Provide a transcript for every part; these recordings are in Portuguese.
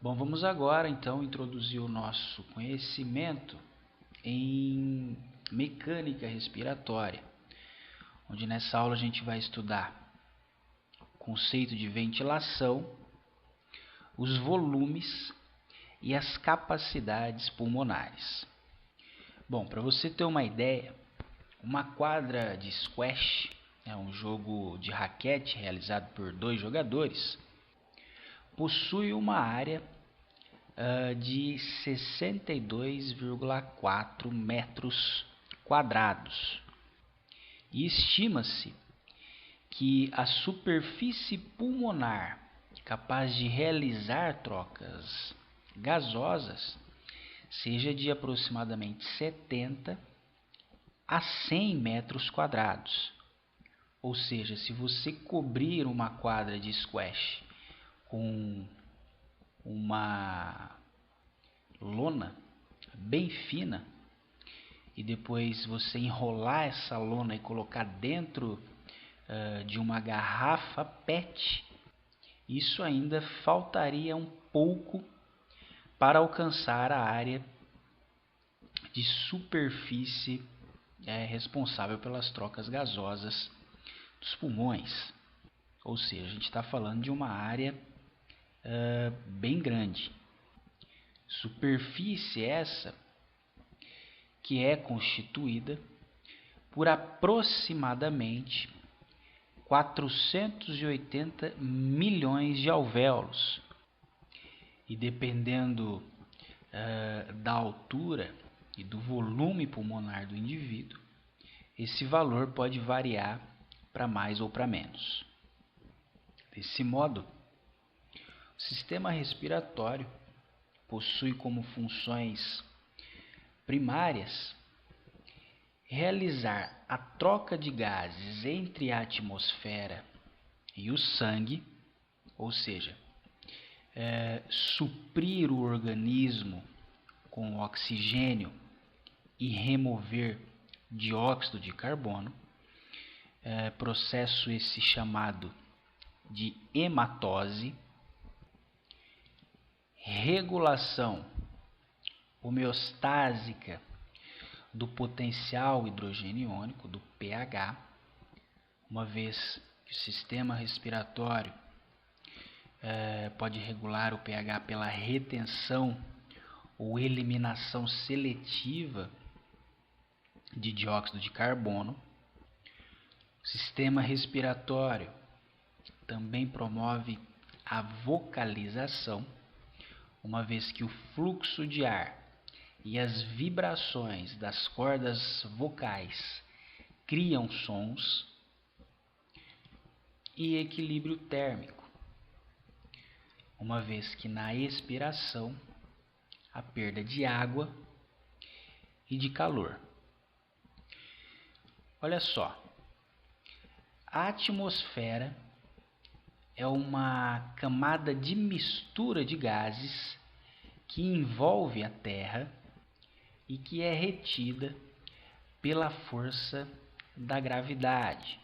Bom, vamos agora então introduzir o nosso conhecimento em mecânica respiratória, onde nessa aula a gente vai estudar o conceito de ventilação, os volumes e as capacidades pulmonares. Bom, para você ter uma ideia, uma quadra de squash é um jogo de raquete realizado por 2 jogadores, possui uma área de 62,4 metros quadrados e estima-se que a superfície pulmonar capaz de realizar trocas gasosas seja de aproximadamente 70 a 100 metros quadrados. Ou seja, se você cobrir uma quadra de squash com uma lona bem fina e depois você enrolar essa lona e colocar dentro de uma garrafa PET, isso ainda faltaria um pouco para alcançar a área de superfície responsável pelas trocas gasosas dos pulmões. Ou seja, a gente está falando de uma área bem grande. Superfície essa que é constituída por aproximadamente 480 milhões de alvéolos. E dependendo da altura e do volume pulmonar do indivíduo, esse valor pode variar para mais ou para menos. Desse modo, o sistema respiratório possui como funções primárias realizar a troca de gases entre a atmosfera e o sangue, ou seja, suprir o organismo com oxigênio e remover dióxido de carbono, processo esse chamado de hematose, regulação homeostásica do potencial hidrogênio iônico, do pH, uma vez que o sistema respiratório pode regular o pH pela retenção ou eliminação seletiva de dióxido de carbono. O sistema respiratório também promove a vocalização, uma vez que o fluxo de ar e as vibrações das cordas vocais criam sons, e equilíbrio térmico, uma vez que na expiração a perda de água e de calor. Olha só, a atmosfera é uma camada de mistura de gases que envolve a Terra e que é retida pela força da gravidade.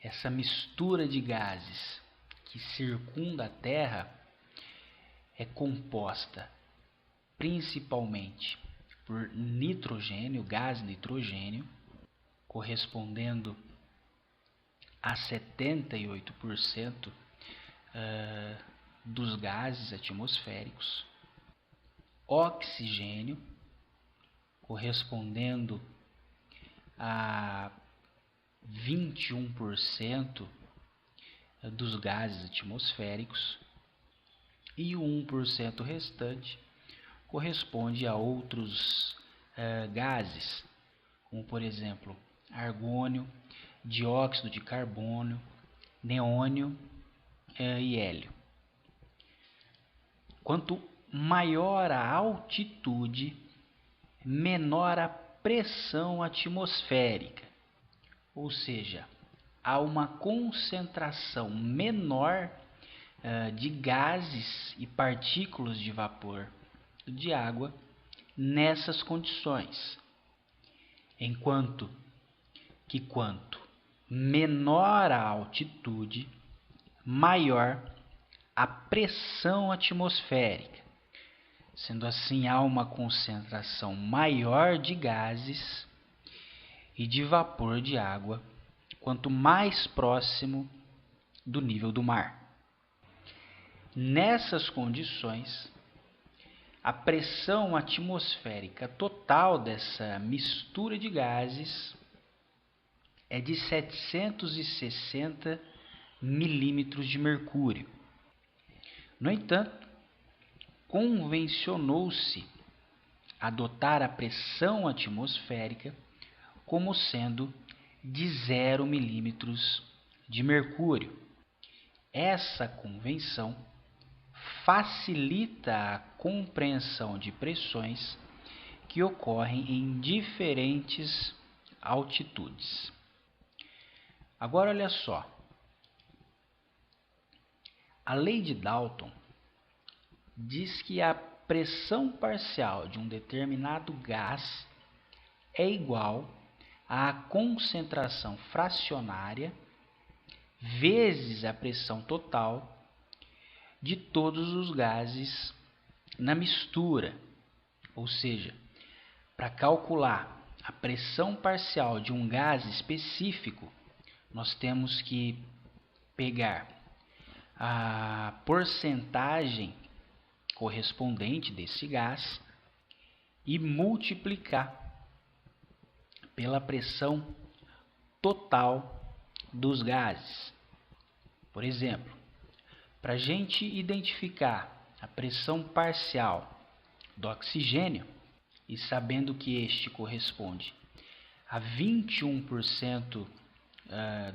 Essa mistura de gases que circunda a Terra é composta principalmente por nitrogênio, gás nitrogênio, correspondendo a 78% dos gases atmosféricos, oxigênio, correspondendo a 21% dos gases atmosféricos, e o 1% restante corresponde a outros gases, como por exemplo argônio, dióxido de carbono, neônio e hélio. Quanto maior a altitude, menor a pressão atmosférica, ou seja, há uma concentração menor de gases e partículas de vapor de água nessas condições, enquanto que quanto menor a altitude, maior a pressão atmosférica. Sendo assim, há uma concentração maior de gases e de vapor de água quanto mais próximo do nível do mar. Nessas condições, a pressão atmosférica total dessa mistura de gases é de 760 milímetros de mercúrio. No entanto, convencionou-se adotar a pressão atmosférica como sendo de 0 milímetros de mercúrio. Essa convenção facilita a compreensão de pressões que ocorrem em diferentes altitudes. Agora olha só, a lei de Dalton diz que a pressão parcial de um determinado gás é igual à concentração fracionária vezes a pressão total de todos os gases na mistura. Ou seja, para calcular a pressão parcial de um gás específico, nós temos que pegar a porcentagem correspondente desse gás e multiplicar pela pressão total dos gases. Por exemplo, para a gente identificar a pressão parcial do oxigênio, e sabendo que este corresponde a 21%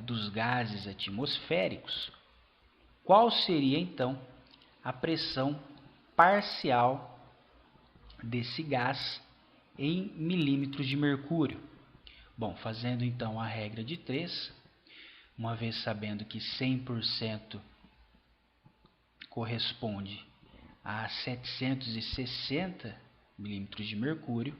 dos gases atmosféricos, qual seria então a pressão parcial desse gás em milímetros de mercúrio? Bom, fazendo então a regra de 3, uma vez sabendo que 100% corresponde a 760 milímetros de mercúrio,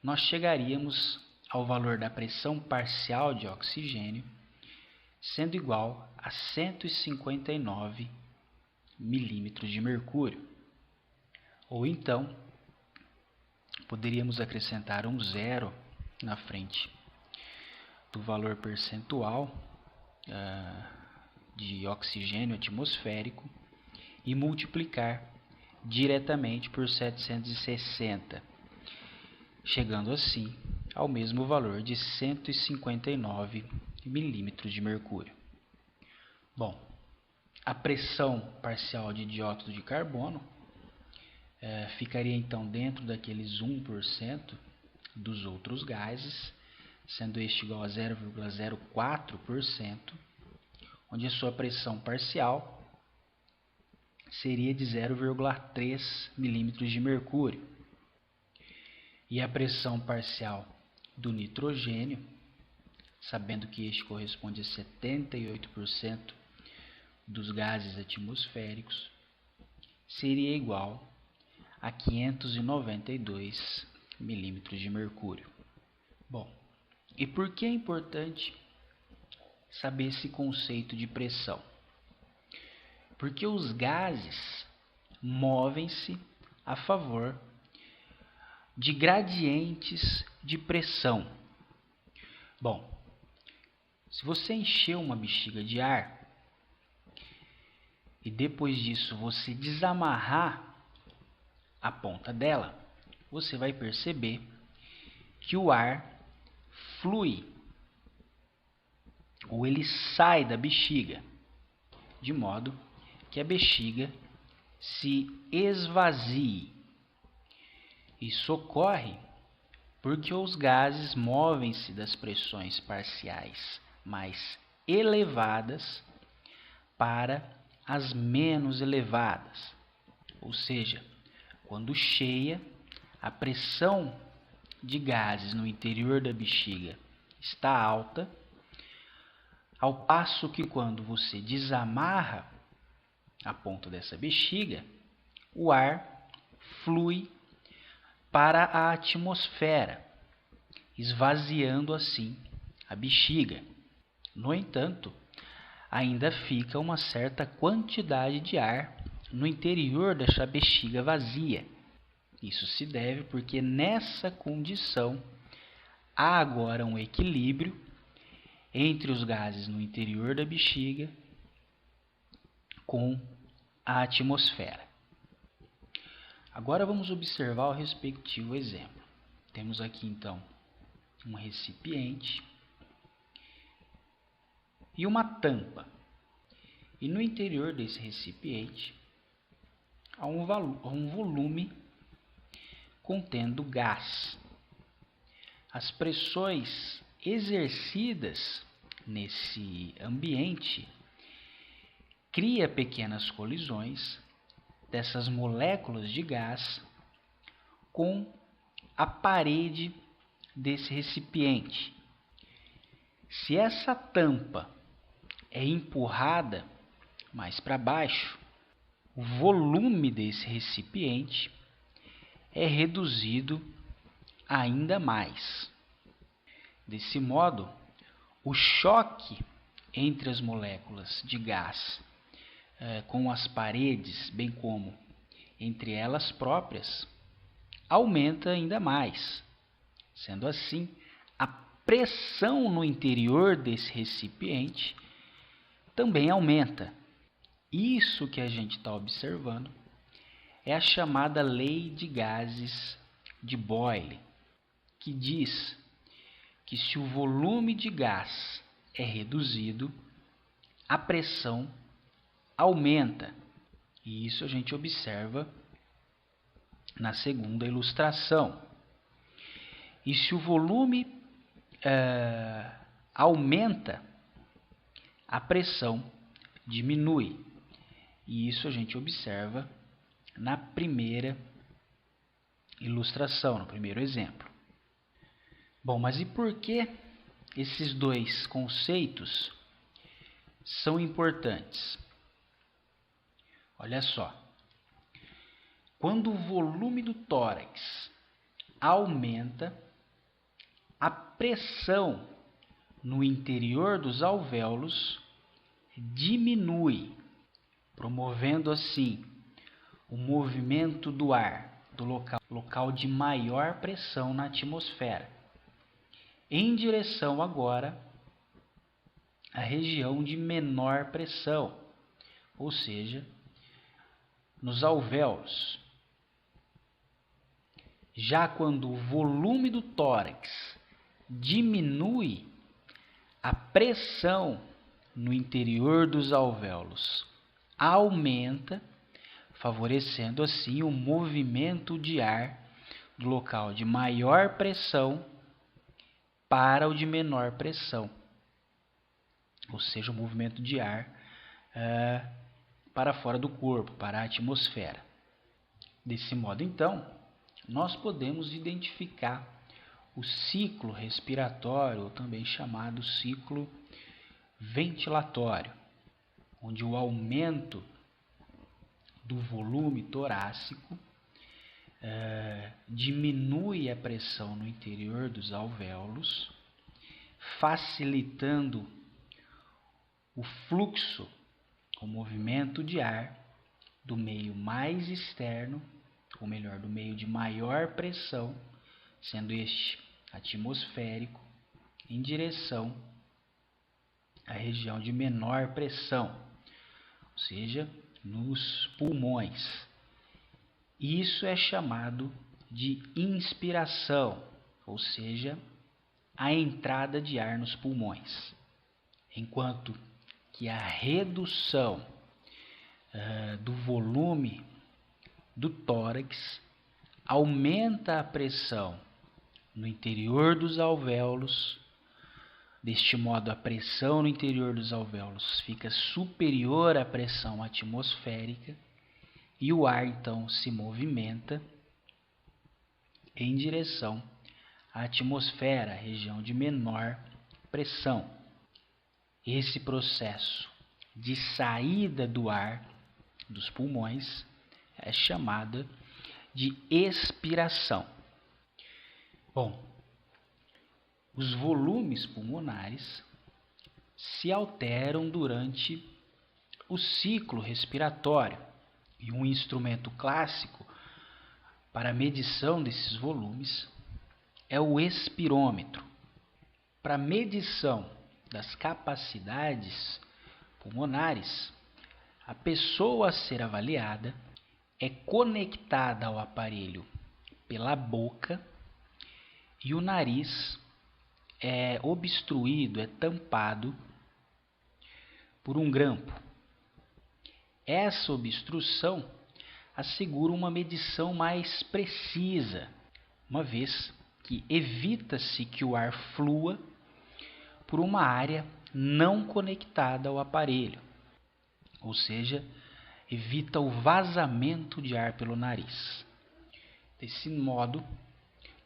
nós chegaríamos ao valor da pressão parcial de oxigênio sendo igual a 159 milímetros de mercúrio. Ou então, poderíamos acrescentar um zero na frente do valor percentual de oxigênio atmosférico e multiplicar diretamente por 760, chegando assim ao mesmo valor de 159 milímetros de mercúrio. Bom, a pressão parcial de dióxido de carbono ficaria então dentro daqueles 1% dos outros gases, sendo este igual a 0,04%, onde a sua pressão parcial seria de 0,3 milímetros de mercúrio. E a pressão parcial do nitrogênio, sabendo que este corresponde a 78% dos gases atmosféricos, seria igual a 592 milímetros de mercúrio. Bom, e por que é importante saber esse conceito de pressão? Porque os gases movem-se a favor de gradientes de pressão. Bom, se você encher uma bexiga de ar e depois disso você desamarrar a ponta dela, você vai perceber que o ar flui, ou ele sai da bexiga, de modo que a bexiga se esvazie. Isso ocorre porque os gases movem-se das pressões parciais mais elevadas para as menos elevadas. Ou seja, quando cheia, a pressão de gases no interior da bexiga está alta, ao passo que quando você desamarra a ponta dessa bexiga, o ar flui para a atmosfera, esvaziando assim a bexiga. No entanto, ainda fica uma certa quantidade de ar no interior dessa bexiga vazia. Isso se deve porque nessa condição há agora um equilíbrio entre os gases no interior da bexiga com a atmosfera. Agora vamos observar o respectivo exemplo. Temos aqui então um recipiente e uma tampa. E no interior desse recipiente há um volume contendo gás. As pressões exercidas nesse ambiente cria pequenas colisões dessas moléculas de gás com a parede desse recipiente. Se essa tampa é empurrada mais para baixo, o volume desse recipiente é reduzido ainda mais. Desse modo, o choque entre as moléculas de gás com as paredes, bem como entre elas próprias, aumenta ainda mais. Sendo assim, a pressão no interior desse recipiente também aumenta. Isso que a gente está observando é a chamada lei de gases de Boyle, que diz que se o volume de gás é reduzido, a pressão aumenta. E isso a gente observa na segunda ilustração. E se o volume aumenta, a pressão diminui. E isso a gente observa na primeira ilustração, no primeiro exemplo. Bom, mas e por que esses dois conceitos são importantes? Olha só. Quando o volume do tórax aumenta, a pressão no interior dos alvéolos diminui, promovendo assim o movimento do ar do local de maior pressão na atmosfera, em direção agora à região de menor pressão, ou seja, nos alvéolos. Já quando o volume do tórax diminui, a pressão no interior dos alvéolos aumenta, favorecendo assim o movimento de ar do local de maior pressão para o de menor pressão, ou seja, o movimento de ar para fora do corpo, para a atmosfera. Desse modo, então, nós podemos identificar o ciclo respiratório, ou também chamado ciclo ventilatório, onde o aumento do volume torácico diminui a pressão no interior dos alvéolos, facilitando o fluxo, o movimento de ar do meio mais externo, ou melhor, do meio de maior pressão, sendo este atmosférico, em direção à região de menor pressão, ou seja, nos pulmões. Isso é chamado de inspiração, ou seja, a entrada de ar nos pulmões. Enquanto que a redução do volume do tórax aumenta a pressão no interior dos alvéolos. Deste modo, a pressão no interior dos alvéolos fica superior à pressão atmosférica e o ar então se movimenta em direção à atmosfera, a região de menor pressão. Esse processo de saída do ar dos pulmões é chamada de expiração. Bom, os volumes pulmonares se alteram durante o ciclo respiratório. E um instrumento clássico para a medição desses volumes é o espirômetro. Para medição das capacidades pulmonares, a pessoa a ser avaliada é conectada ao aparelho pela boca e o nariz é obstruído, é tampado por um grampo. Essa obstrução assegura uma medição mais precisa, uma vez que evita-se que o ar flua por uma área não conectada ao aparelho, ou seja, evita o vazamento de ar pelo nariz. Desse modo,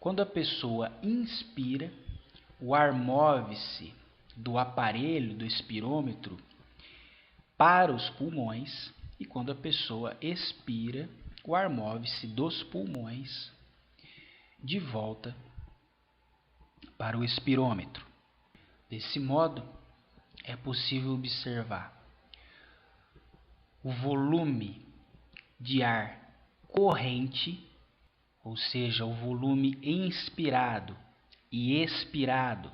quando a pessoa inspira, o ar move-se do aparelho, do espirômetro, para os pulmões, e quando a pessoa expira, o ar move-se dos pulmões de volta para o espirômetro. Desse modo, é possível observar o volume de ar corrente, ou seja, o volume inspirado e expirado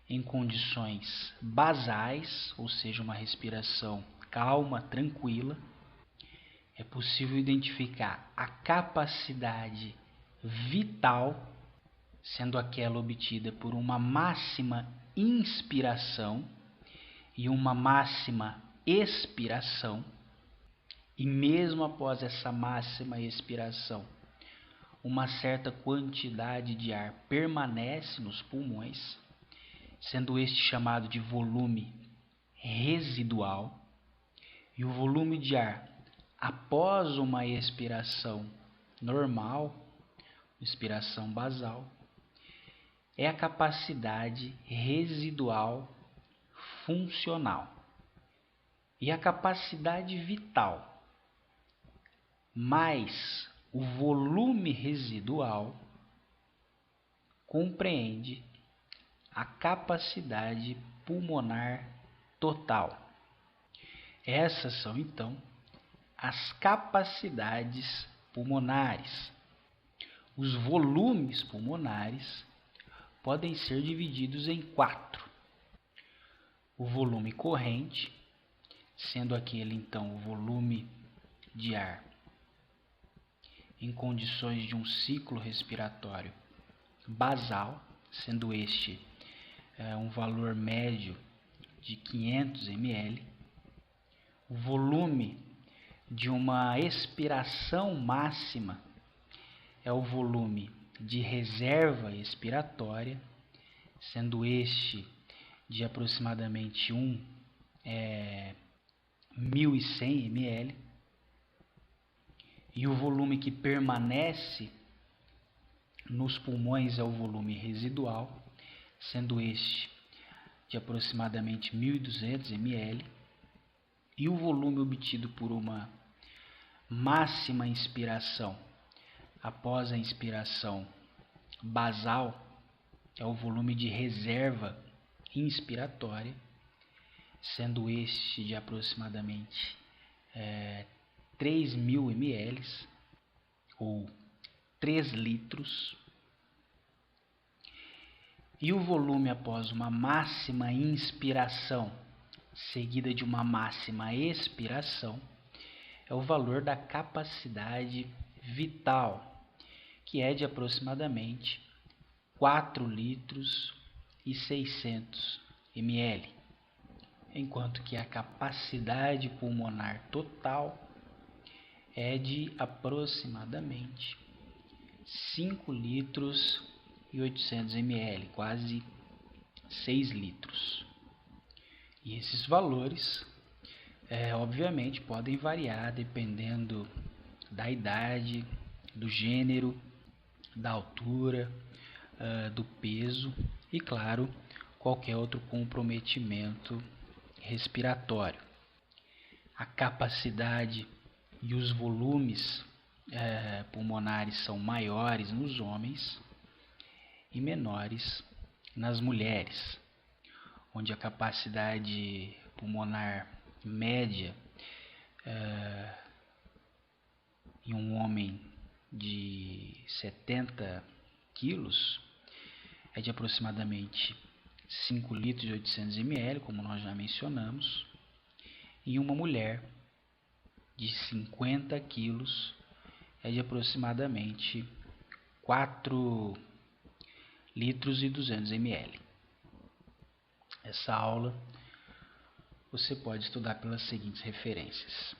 em condições basais, ou seja, uma respiração calma, tranquila. É possível identificar a capacidade vital, sendo aquela obtida por uma máxima inspiração e uma máxima expiração, e mesmo após essa máxima expiração, uma certa quantidade de ar permanece nos pulmões, sendo este chamado de volume residual, e o volume de ar após uma expiração normal, expiração basal, é a capacidade residual funcional. E a capacidade vital mais o volume residual compreende a capacidade pulmonar total. Essas são, então, as capacidades pulmonares. Os volumes pulmonares podem ser divididos em 4. O volume corrente, sendo aquele, então, o volume de ar em condições de um ciclo respiratório basal, sendo este um valor médio de 500 ml. O volume de uma expiração máxima é o volume de reserva expiratória, sendo este de aproximadamente 1.100 ml. E o volume que permanece nos pulmões é o volume residual, sendo este de aproximadamente 1.200 ml. E o volume obtido por uma máxima inspiração após a inspiração basal é o volume de reserva inspiratória, sendo este de aproximadamente 3.000 ml ou 3 litros. E o volume após uma máxima inspiração seguida de uma máxima expiração é o valor da capacidade vital, que é de aproximadamente 4 litros e 600 ml, enquanto que a capacidade pulmonar total é de aproximadamente 5 litros e 800 ml, quase 6 litros. E esses valores, obviamente, podem variar dependendo da idade, do gênero, da altura, do peso e, claro, qualquer outro comprometimento respiratório. A capacidade e os volumes pulmonares são maiores nos homens e menores nas mulheres, onde a capacidade pulmonar média em um homem de 70 quilos é de aproximadamente 5 litros e 800 ml, como nós já mencionamos, e uma mulher de 50 quilos é de aproximadamente 4 litros e 200 ml. Essa aula você pode estudar pelas seguintes referências: